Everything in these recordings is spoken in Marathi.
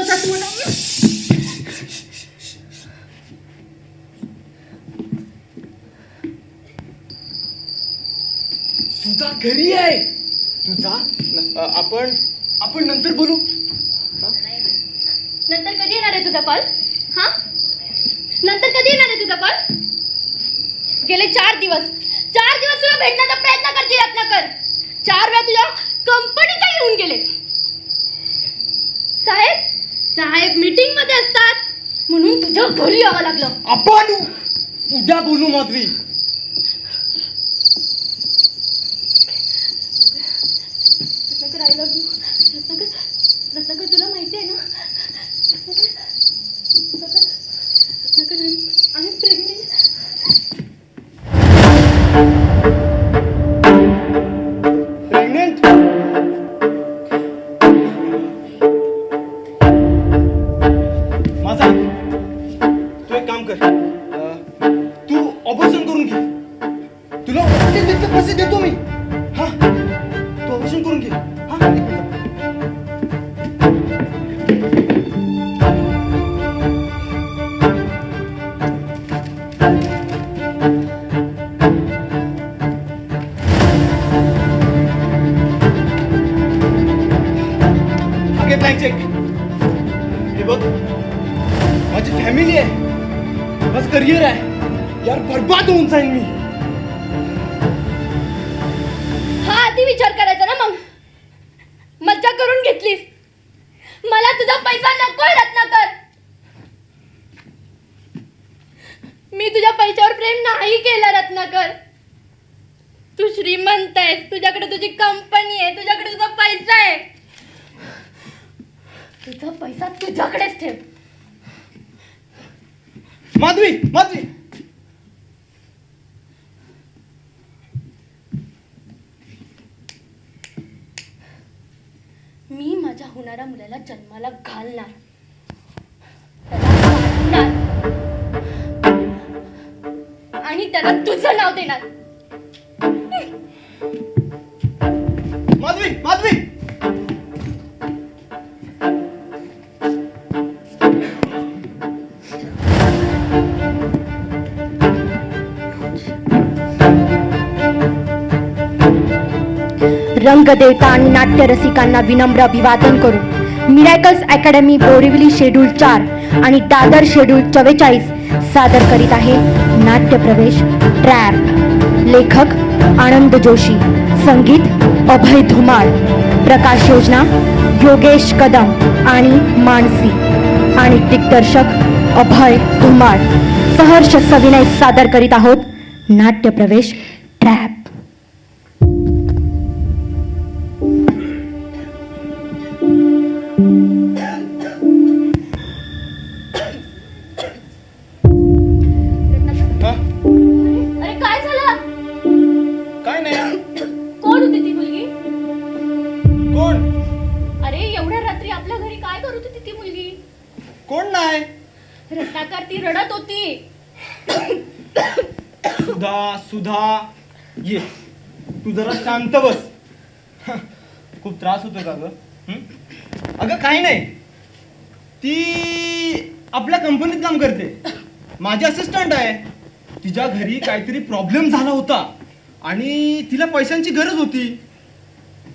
जा तू मला. सुधा घरी आहे. तुझा आपण नंतर बोलू. नंतर कधी येणार आहे तुझा कॉल? हा, नंतर कधी येणार आहे तुझा कॉल? गेले 4 दिवस तुला भेटण्याचा प्रयत्न करते रत्नाकर. 4 वेळा तुझ्या कंपनीत येऊन गेले. साहेब मीटिंग मध्ये असतात म्हणून तुझ्या घरी यावं लागलं. आपण उद्या बोलू Madhavi. Ratnakar I love you. Ratnakar तुला माहिती आहे ना, Ratnakar I am pregnant. Pregnant? माझा तू एक काम कर, तू ऑपरेशन करून घे. तुला तितके पैसे देतो मी. हा, तू ऑपरेशन करून घे. हा, एक मिनिट. चेक. हे बघ, माझी फॅमिली आहे, माझं करिअर आहे यार, बर्बाद होऊन जाईन मी. हा आधी विचार करायचा ना. मग मज्जा करून घेतलीस. मला तुझा पैसा नकोय रत्नाकर. मी तुझ्या पैशावर प्रेम नाही केलं रत्नाकर. तू श्रीमंत आहेस, तुझ्याकडे तुझी कंपनी आहे, तुझ्याकडे तुझा पैसा आहे. तुझा पैसा तुझ्याकडेच ठेव. माधवी, माधवी, मी माझ्या होणाऱ्या मुलाला जन्माला घालणार, त्याला वाढवणार आणि त्याला तुझं नाव देणार. माधवी, माधवी, रंगदेवता आणि नाट्य रसिकांना विनम्र अभिवादन करून मिरॅकल्स अकॅडमी बोरिवली शेड्यूल 4 आणि दादर शेड्यूल 44 सादर करीत आहे नाट्यप्रवेश ट्रॅप. लेखक आनंद जोशी, संगीत अभय धुमाळ, प्रकाश योजना योगेश कदम आणि मानसी, आणि दिग्दर्शक अभय धुमाळ. सहर्ष सविनय सादर करीत आहोत नाट्यप्रवेश ट्रॅप. अरे काय झालं? काय नाही. कोण होती ती मुलगी? कोण? अरे एवढ्या रात्री आपल्या घरी काय करत होती ती मुलगी? कोण नाही. रत्नाकर, ती रडत होती. सुधा, सुधा, ये तू जरा शांत बस. खूप त्रास होतो का ग? अगं काही नाही, ती आपल्या कंपनीत काम करते, माझी असिस्टंट आहे. तिच्या घरी काहीतरी प्रॉब्लेम झाला होता आणि तिला पैशांची गरज होती.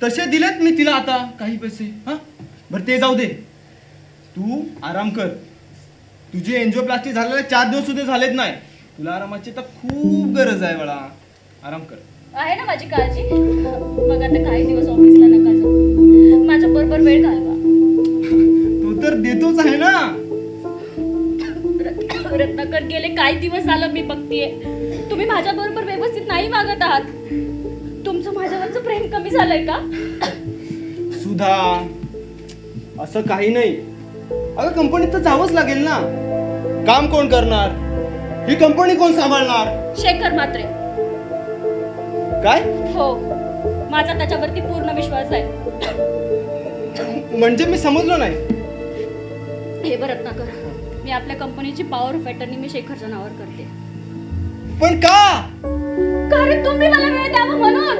तसे दिलेत मी तिला आता काही पैसे. हा, बरं ते जाऊ दे, तू आराम कर. तुझी एन्जिओप्लास्टी झालेले 4 दिवस सुद्धा झालेत नाही. तुला आरामाची तर खूप गरज आहे बाळा. आराम कर. आहे ना माझी काळजी. मग आता काही दिवस ऑफिसला नका जाऊ, माझ्या बरोबर वेळ घालवा. तू तर देतोच आहे ना. रत्नाकर, गेले काही दिवस झालं मी बघतीये तुम्ही माझ्या बरोबर व्यवस्थित नाही वागत आहात. तुमचं माझ्यावरचं प्रेम कमी झालंय का? सुधा, असं काही नाही. अगं कंपनीत तर जावंच लागेल ना. काम कोण करणार? ही कंपनी कोण सांभाळणार? शेखर म्हात्रे. काय? हो, माझा त्याच्यावरती पूर्ण विश्वास आहे. म्हणजे मी समजलो नाही. हे बरं रत्नाकर, मी आपल्या कंपनीची पॉवर ऑफ अटर्नी मी शेखरच्या नावावर करते. पण का? कारण तुम्ही मला वेळ द्यावा म्हणून.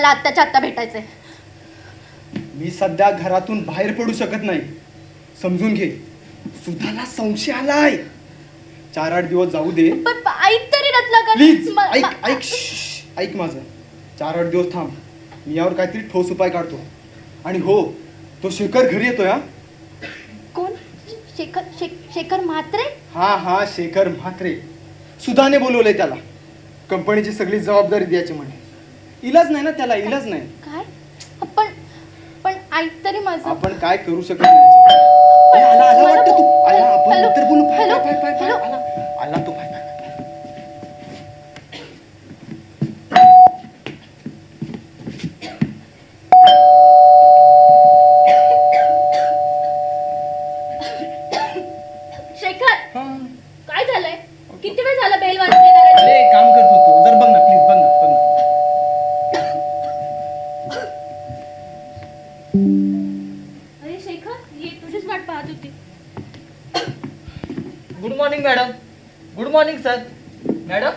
मला आत्ताच्या आत्ता भेटायचंय. मी सध्या घरातून बाहेर पडू शकत नाही. समजून घे. सुधाला संशय आलाय. 4-8 दिवस जाऊ दे पण ऐक तरी रत्नाकर. प्लीज. ऐक माझं. 4-8 दिवस थांब. मी यावर काहीतरी ठोस उपाय काढतो. आणि हो, तो शेखर घरी येतोय. हा कोण? शेखर म्हात्रे? हा शेखर म्हात्रे. सुधाने बोलवलंय त्याला. कंपनीची सगळी जबाबदारी द्यायची म्हणे. इलाज नाही ना त्याला, इलाज नाही. काय? पण ऐक तरी माझं. आपण काय करू शकत नाही. आला वाटतं तू. आला, आपण हॅलो. नंतर बोलू. हॅलो. पाय. हॅलो. आला तो. पाय. शेखर, हा. काय झालंय? किती वेळ झाला बेल वाजते घराची? अरे काम करत होतो. जर बघ ना प्लीज, बघ ना. अरे शेखर, ये तुझीच वाट पाहत होती. Good morning madam. Good morning sir. Madam,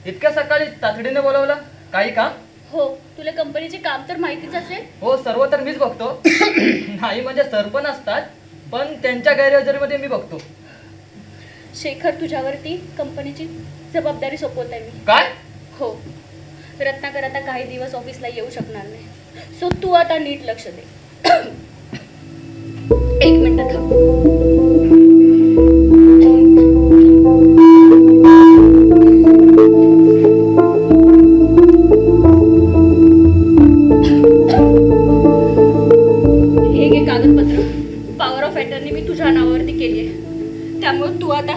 इतक्या सकाळी तातडीने बोलवलं? काही काम? हो, तुला कंपनीचे काम तर माहितीच असेल. हो, सर्व तर मीच बघतो. नाही म्हणजे सर पण असतात, पण त्यांच्या गैरहजेरीमध्ये मी बघतो. शेखर, तुझ्यावरती कंपनीची जबाबदारी सोपवत आहे मी. काय? हो, रत्नाकर आता काही दिवस ऑफिसला येऊ शकणार नाही. सो तू आता नीट लक्ष दे. 1 मिनिट थांब. हे घे कागदपत्र. पॉवर ऑफ अटर्नी मी तुझ्या नावावरती केली आहे. त्यामुळे तू आता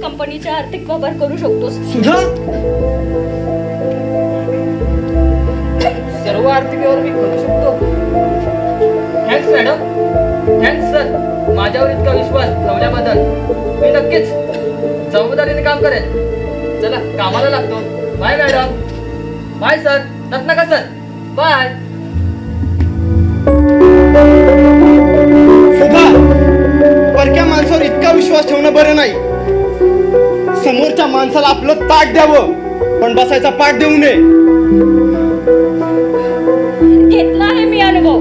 कंपनीचा आर्थिक व्यवहार करू शकतोस. सुधा, सर्व आर्थिक व्यवहार मी करू शकतो? Thanks madam. थँक्स सर, माझ्यावर इतका विश्वास ठेवल्याबद्दल. मी नक्कीच जबाबदारीने काम करेन. चला, कामाला लागतो. Bye madam. Bye sir. Ratnakar sir, bye. Sudha, परक्या माणसावर इतका विश्वास ठेवणं बरं नाही. समोरच्या माणसाला आपलं ताट द्यावं, पण बसायचा पाठ देऊ नये. घेतला आहे मी अनुभव.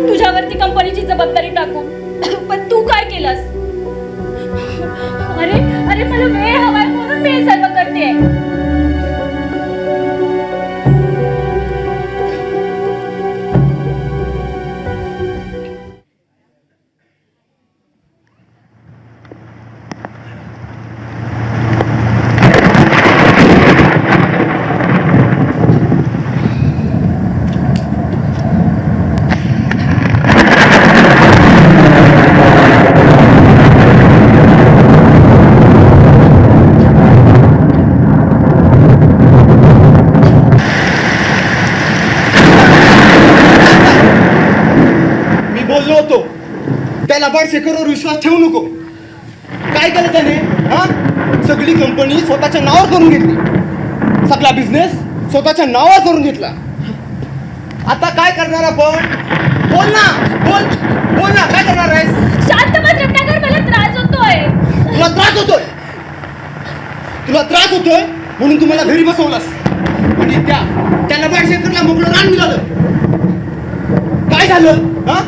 तुझ्यावरती कंपनीची जबाबदारी टाकू, पण तू काय केलंस? अरे मला वेळ हवाय म्हणून मी हे सर्व करते. त्याला लबाड शेखरवर विश्वास ठेवू नको. काय केलं त्याने? हा, सगळी कंपनी स्वतःच्या नावावर करून घेतली. सगळा बिझनेस स्वतःच्या नावावर करून घेतला. आता काय करणार आपण? बोल ना, बोल ना, काय करणार आहेस? शांत बस रत्नाकर, मला त्रास होतोय. तुला त्रास होतोय म्हणून तू मला घरी बसवलास आणि त्या लबाड शेखरला मोकळं रान मिळालं. काय झालं? हा,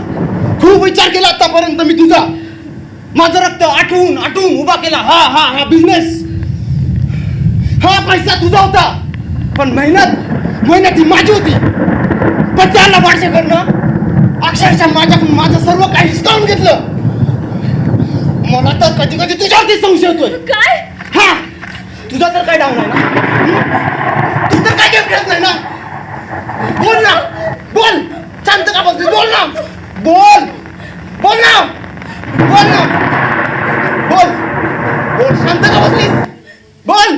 खूप विचार केला आतापर्यंत मी तुझा. माझं रक्त आटून उभा केला हा बिझनेस. हा पैसा तुझा होता, पण मेहनत ही माझी होती. पण त्या लबाड शेखरनं अक्षरशः माझ्याकडून माझं सर्व काही हिसकावून घेतलं. मला तर कधी कधी तुझ्यावरती संशय येतोय. काय? हा, तुझा तर काय डाऊन आहे ना? तू तर काय गेम खेळत नाही ना? बोल, शांत का बसली? बोल ना, बोल शांत का बसलीस? बोल.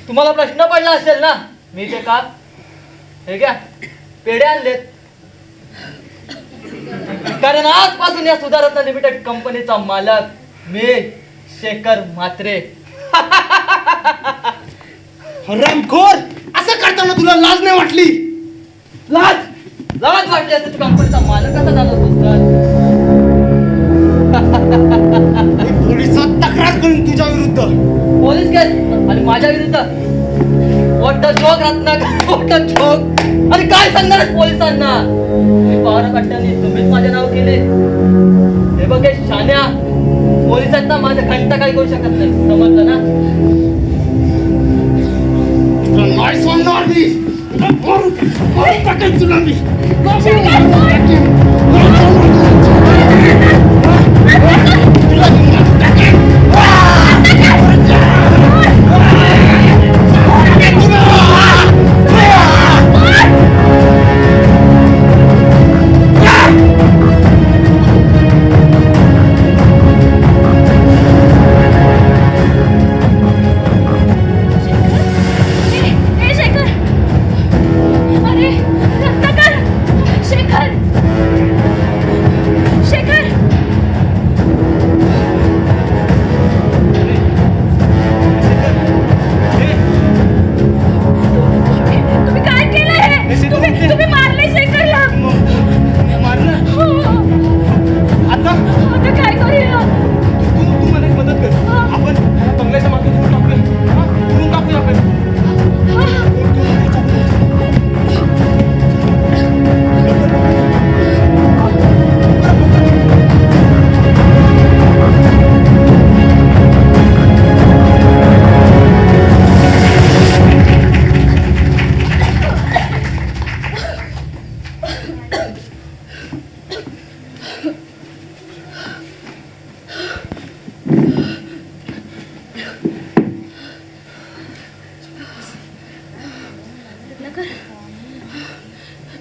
तुम्हाला प्रश्न पडला असेल ना, मी ते का? हे घ्या, पेढे आणलेत. कारण आजपासून या सुधारत्न लिमिटेड कंपनीचा मालक मी शेखर म्हात्रे. हरामखोर, असं करताना तुला लाज नाही वाटली? लाज वाटली असते तू कंपनीचा मालक कसा झाला होतो सर? मी पोलिसात तक्रार करून तुझ्या विरुद्ध. पोलीस केस आणि माझ्या विरुद्ध मोठा जोक रत्नाकर, मोठा जोक. आणि काय सांगणार पोलिसांना? तुम्ही पवार कट्ट्याने तुम्हीच माझे नाव केले. हे बघ हे शान्या, पोलिसांना माझं घंटा काही करू शकत नाही, समजलं ना? तुला नाही सोडणार मी. तुला मारून टाकेन तुला मी.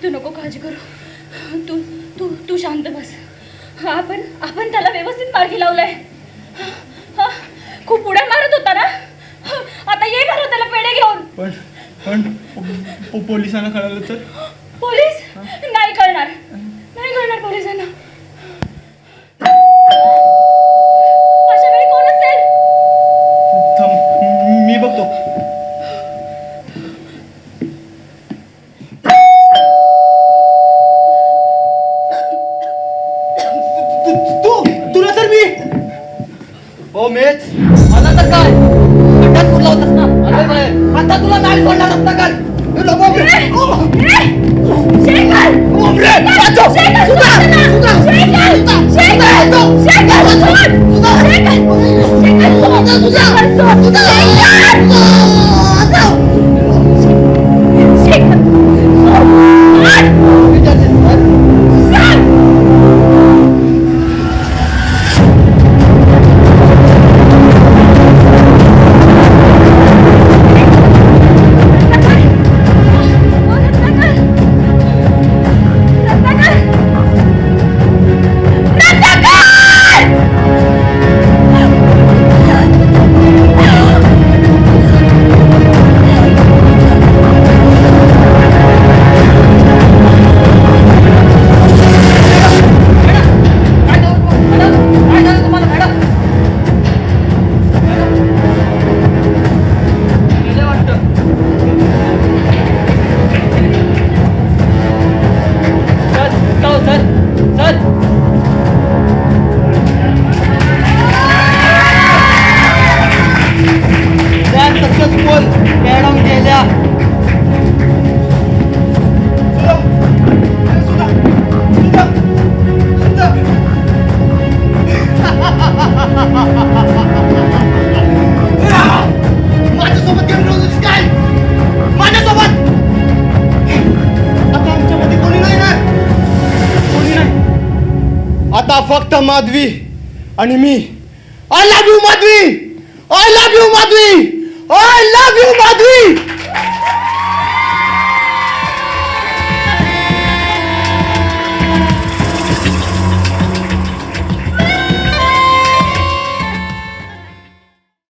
तू नको काळजी करू. तू तू तू शांत बस. आपण त्याला व्यवस्थित मार्गी लावलाय. खूप उड्या मारत होता ना. आता ये घरात त्याला पेढे घेऊन. पण पोलिसांना कळलं तर? पोलीस नाही कळणार पोलिसांना. अशा वेळी कोण असेल? थांब, मी बघतो. तुला तर मी ओ मेच मला तर काय खड्ड्यात कुठला होतास ना? अरे बाहेर आता तुला नाही सोडणार रत्नाकर. आता फक्त माधवी आणि मी. I love you Madhavi. I love you Madhavi. I love you Madhavi.